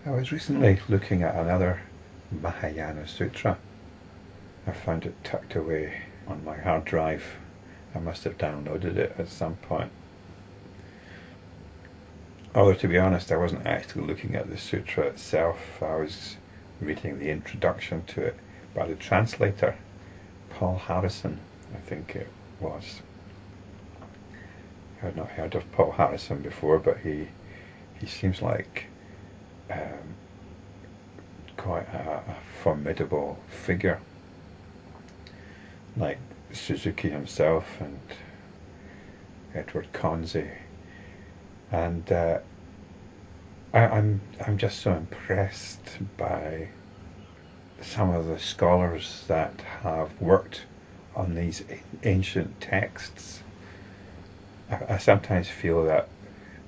I was recently looking at another Mahayana Sutra. I found it tucked away on my hard drive. I must have downloaded it at some point. Although, to be honest, I wasn't actually looking at the sutra itself. I was reading the introduction to it by the translator, Paul Harrison, I think it was. I had not heard of Paul Harrison before, but he seems like quite a formidable figure, like Suzuki himself and Edward Conze, and I'm just so impressed by some of the scholars that have worked on these ancient texts. I sometimes feel that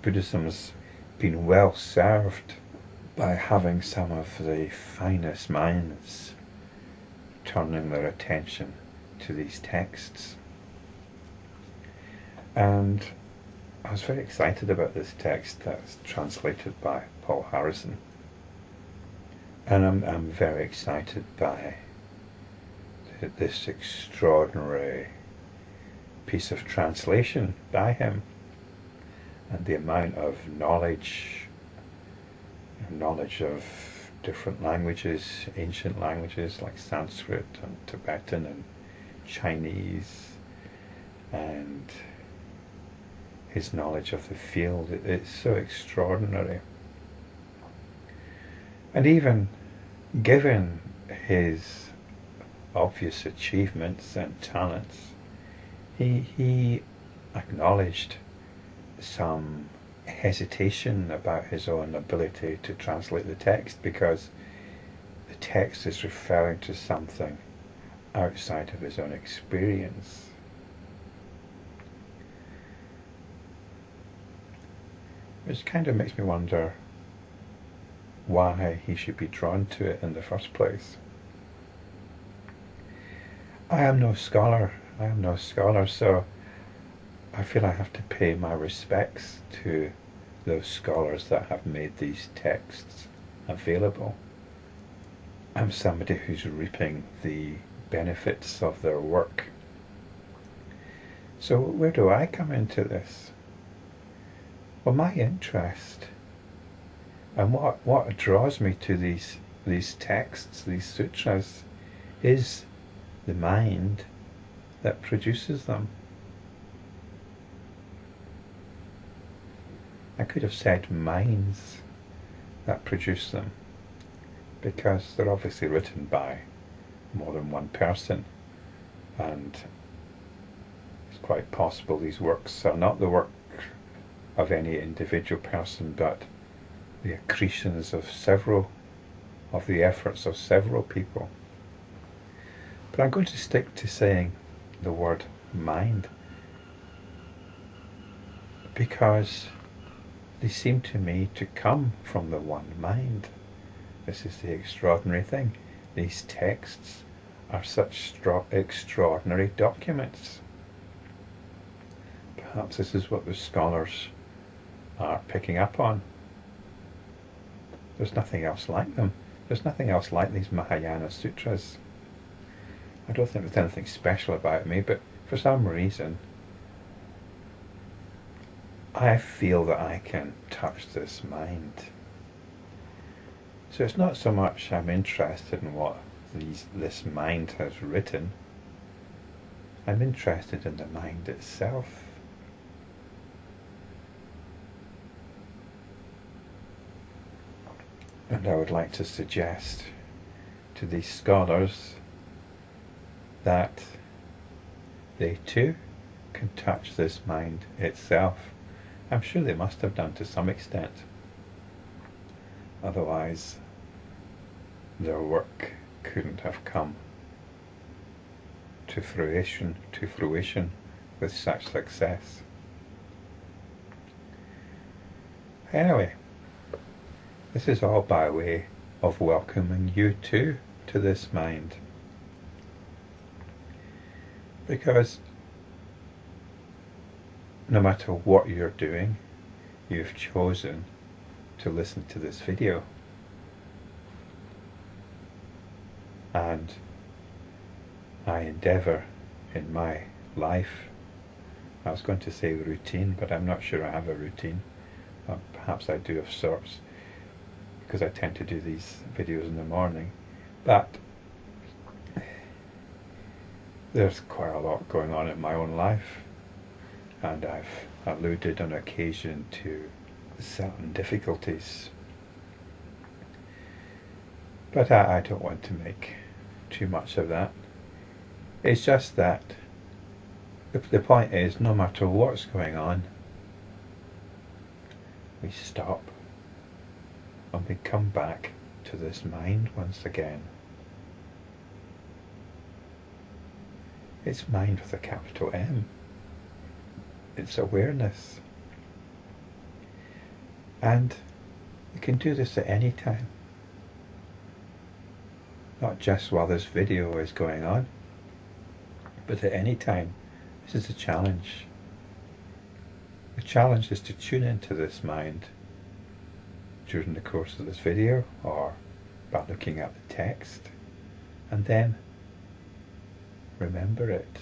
Buddhism's been well served by having some of the finest minds turning their attention to these texts. And I was very excited about this text that's translated by Paul Harrison. And I'm very excited by this extraordinary piece of translation by him, and the amount of knowledge of different languages, ancient languages like Sanskrit and Tibetan and Chinese, and his knowledge of the field. It's so extraordinary. And even given his obvious achievements and talents, he acknowledged some hesitation about his own ability to translate the text, because the text is referring to something outside of his own experience. Which kind of makes me wonder why he should be drawn to it in the first place. I am no scholar, so I feel I have to pay my respects to those scholars that have made these texts available. I'm somebody who's reaping the benefits of their work. So where do I come into this? Well, my interest and what draws me to these texts, these sutras, is the mind that produces them. I could have said minds that produce them, because they're obviously written by more than one person, and it's quite possible these works are not the work of any individual person, but the accretions of the efforts of several people. But I'm going to stick to saying the word mind, because they seem to me to come from the one mind. This is the extraordinary thing. These texts are such extraordinary documents. Perhaps this is what the scholars are picking up on. There's nothing else like them. There's nothing else like these Mahayana Sutras. I don't think there's anything special about me, but for some reason I feel that I can touch this mind. So it's not so much I'm interested in what this mind has written. I'm interested in the mind itself. And I would like to suggest to these scholars that they too can touch this mind itself. I'm sure they must have done to some extent. Otherwise, their work couldn't have come to fruition with such success. Anyway, this is all by way of welcoming you too to this mind. Because no matter what you're doing, you've chosen to listen to this video. And I endeavour in my life, I was going to say routine, but I'm not sure I have a routine. Perhaps I do of sorts, because I tend to do these videos in the morning. But there's quite a lot going on in my own life, and I've alluded on occasion to certain difficulties. But I don't want to make too much of that. It's just that the point is, no matter what's going on, we stop and we come back to this mind once again. It's mind with a capital M. It's awareness. And you can do this at any time. Not just while this video is going on, but at any time. This is a challenge. The challenge is to tune into this mind during the course of this video, or by looking at the text, and then remember it.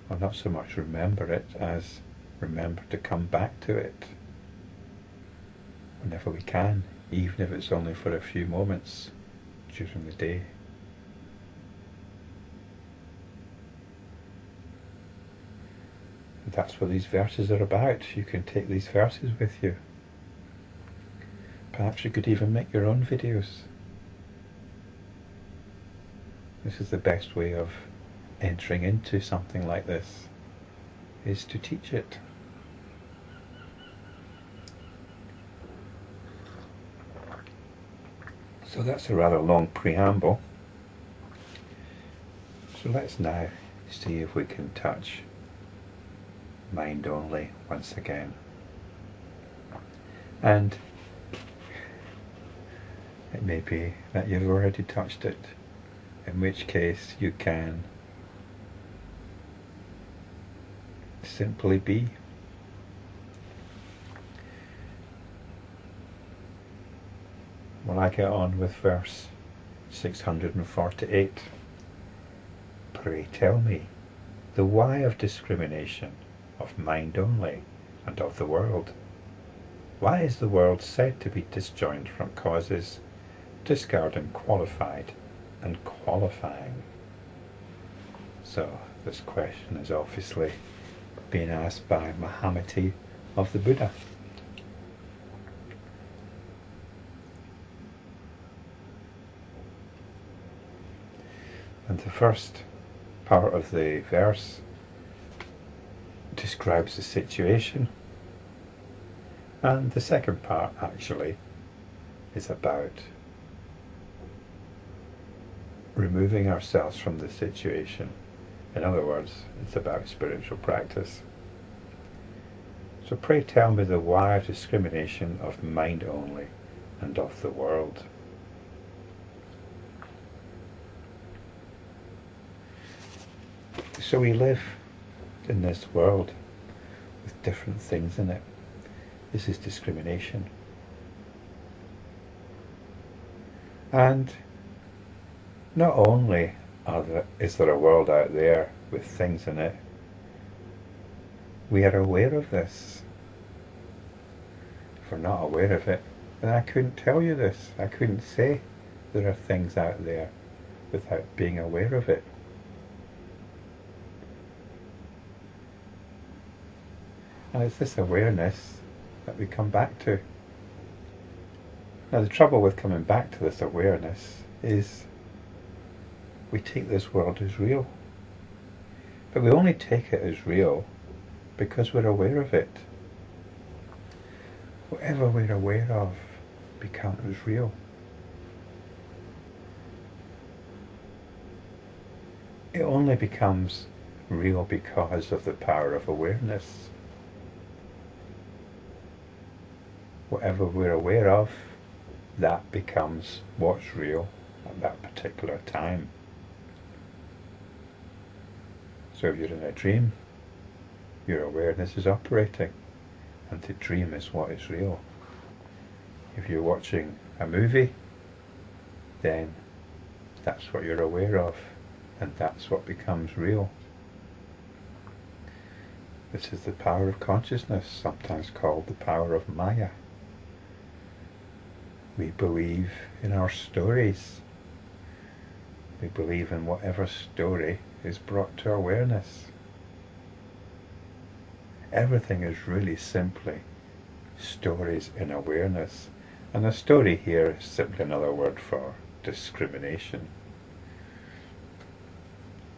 Or not so much remember it as remember to come back to it whenever we can, even if it's only for a few moments during the day. And that's what these verses are about. You can take these verses with you. Perhaps you could even make your own videos. This is the best way of entering into something like this, is to teach it. So that's a rather long preamble. So let's now see if we can touch mind only once again. And it may be that you've already touched it, in which case you can simply be. Well, I get on with verse 648. Pray tell me the why of discrimination, of mind only, and of the world. Why is the world said to be disjoined from causes, discarding qualified and qualifying? So this question is obviously being asked by Mahamati of the Buddha. And the first part of the verse describes the situation, and the second part actually is about removing ourselves from the situation. In other words, it's about spiritual practice. So pray tell me the why of discrimination of mind only and of the world. So we live in this world with different things in it. This is discrimination. And not only is there a world out there with things in it, we are aware of this. If we're not aware of it, then I couldn't tell you this. I couldn't say there are things out there without being aware of it. And it's this awareness that we come back to. Now the trouble with coming back to this awareness is we take this world as real. But we only take it as real because we're aware of it. Whatever we're aware of becomes real. It only becomes real because of the power of awareness. Whatever we're aware of, that becomes what's real at that particular time. So if you're in a dream, your awareness is operating, and the dream is what is real. If you're watching a movie, then That's what you're aware of, and that's what becomes real. This is the power of consciousness, sometimes called the power of Maya. We believe in our stories. We believe in whatever story is brought to awareness. Everything is really simply stories in awareness. And a story here is simply another word for discrimination.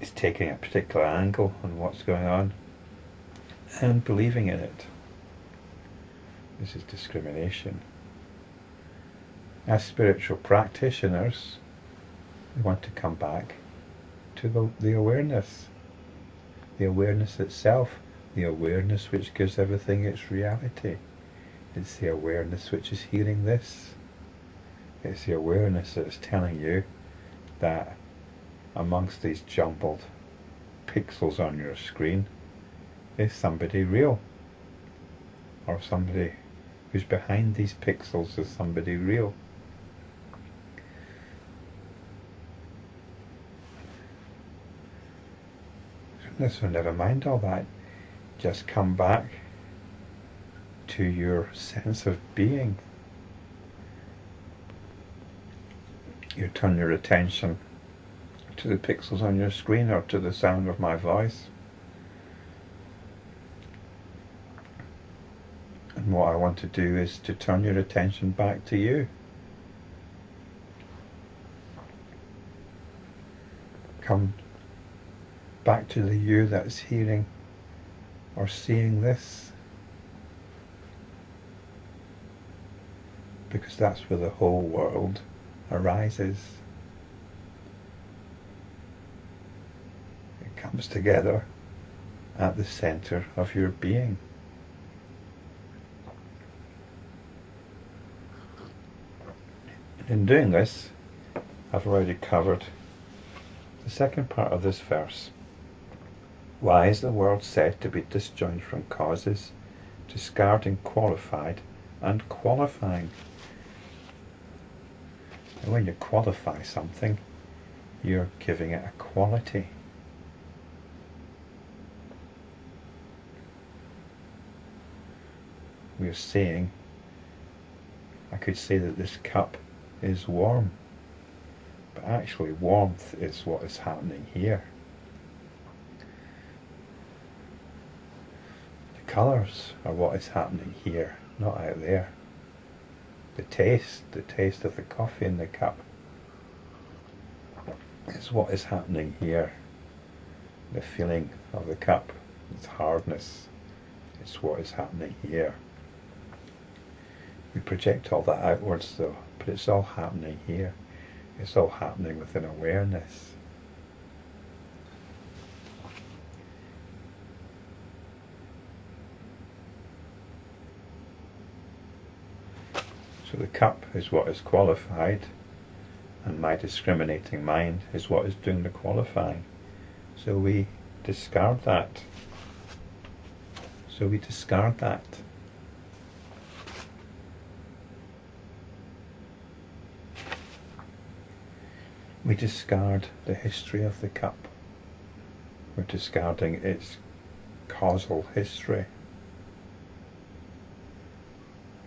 It's taking a particular angle on what's going on and believing in it. This is discrimination. As spiritual practitioners, we want to come back to the awareness itself, the awareness which gives everything its reality. It's the awareness which is hearing this. It's the awareness that's telling you that amongst these jumbled pixels on your screen is somebody real, or somebody who's behind these pixels is somebody real. So never mind all that. Just come back to your sense of being. You turn your attention to the pixels on your screen or to the sound of my voice. And what I want to do is to turn your attention back to you. Come back to the you that's hearing or seeing this, because that's where the whole world arises. It comes together at the center of your being. And in doing this, I've already covered the second part of this verse. Why is the world said to be disjoined from causes, discarding qualified and qualifying? And when you qualify something, you're giving it a quality. We're saying, I could say that this cup is warm, but actually warmth is what is happening here. Colours are what is happening here, not out there. The taste of the coffee in the cup is what is happening here. The feeling of the cup, its hardness, it's what is happening here. We project all that outwards though, but it's all happening here. It's all happening within awareness. So the cup is what is qualified, and my discriminating mind is what is doing the qualifying. So we discard that. We discard the history of the cup. We're discarding its causal history.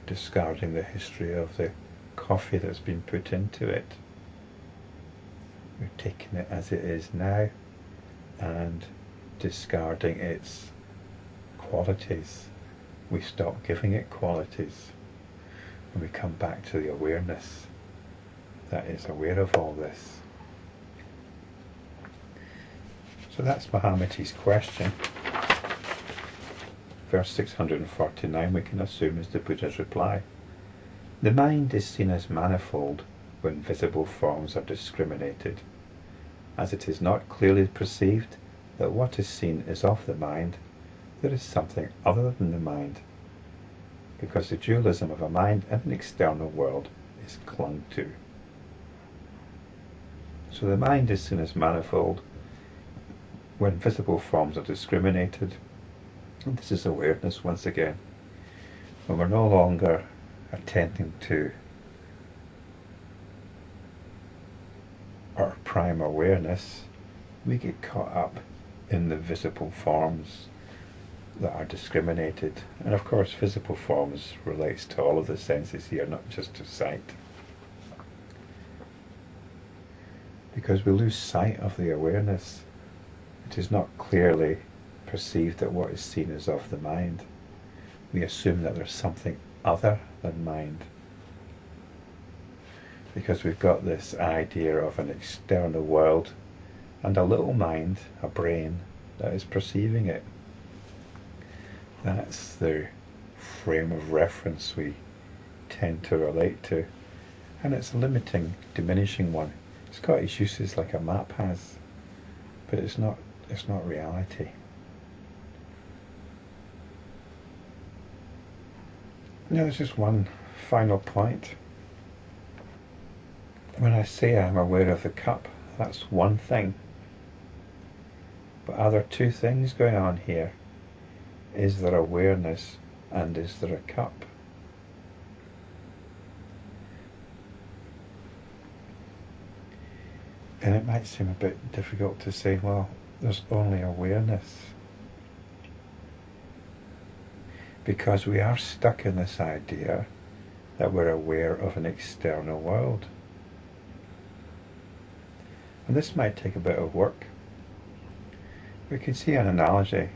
Discarding the history of the coffee that's been put into it. We're taking it as it is now and discarding its qualities. We stop giving it qualities and we come back to the awareness that is aware of all this. So that's Mahamati's question. Verse 649 we can assume is the Buddha's reply. The mind is seen as manifold when visible forms are discriminated, as it is not clearly perceived that what is seen is of the mind. There is something other than the mind, because the dualism of a mind and an external world is clung to. So the mind is seen as manifold when visible forms are discriminated. And this is awareness once again, when we're no longer attending to our prime awareness, we get caught up in the visible forms that are discriminated. And of course, visible forms relates to all of the senses here, not just to sight. Because we lose sight of the awareness, it is not clearly perceived that what is seen is of the mind. We assume that there's something other than mind. Because we've got this idea of an external world and a little mind, a brain, that is perceiving it. That's the frame of reference we tend to relate to. And it's a limiting, diminishing one. It's got its uses like a map has, but it's not reality. Now there's just one final point. When I say I'm aware of the cup, that's one thing. But are there two things going on here? Is there awareness and is there a cup? And it might seem a bit difficult to say, well, there's only awareness. Because we are stuck in this idea that we're aware of an external world. And this might take a bit of work. We can see an analogy.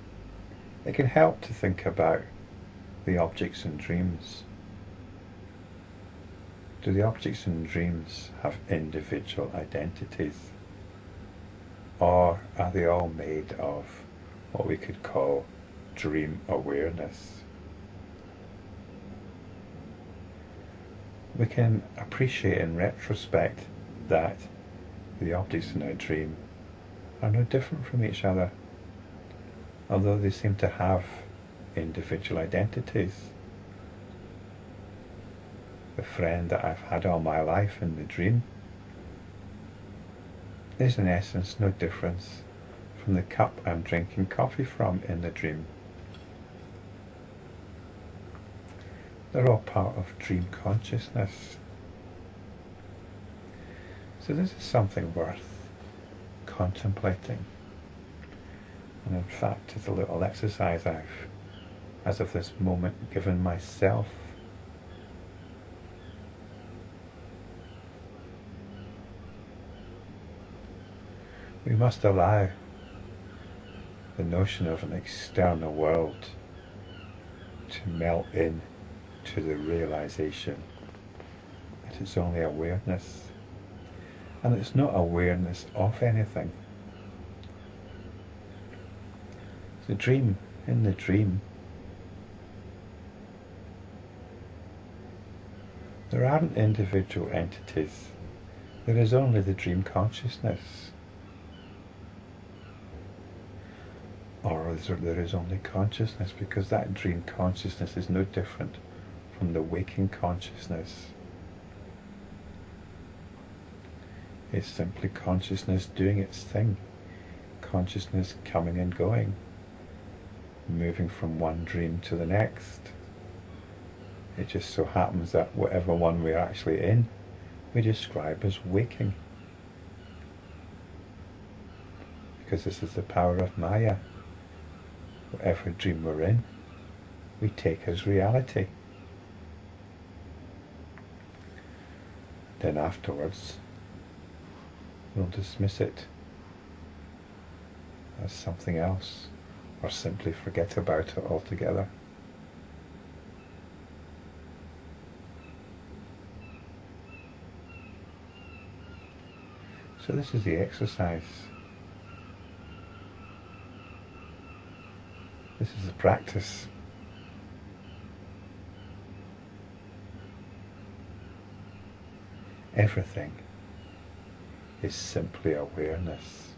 It can help to think about the objects in dreams. Do the objects in dreams have individual identities? Or are they all made of what we could call dream awareness? We can appreciate in retrospect that the objects in our dream are no different from each other, although they seem to have individual identities. The friend that I've had all my life in the dream is in essence no difference from the cup I'm drinking coffee from in the dream. They're all part of dream consciousness. So this is something worth contemplating. And in fact, it's a little exercise I've, as of this moment, given myself. We must allow the notion of an external world to melt in to the realization that it's only awareness, and it's not awareness of anything. The dream, in the dream, there aren't individual entities, there is only the dream consciousness. Or there is only consciousness, because that dream consciousness is no different from the waking consciousness. It's simply consciousness doing its thing, consciousness coming and going, moving from one dream to the next. It just so happens that whatever one we're actually in, we describe as waking. Because this is the power of Maya. Whatever dream we're in, we take as reality. Then afterwards, we'll dismiss it as something else, or simply forget about it altogether. So this is the exercise. This is the practice. Everything is simply awareness.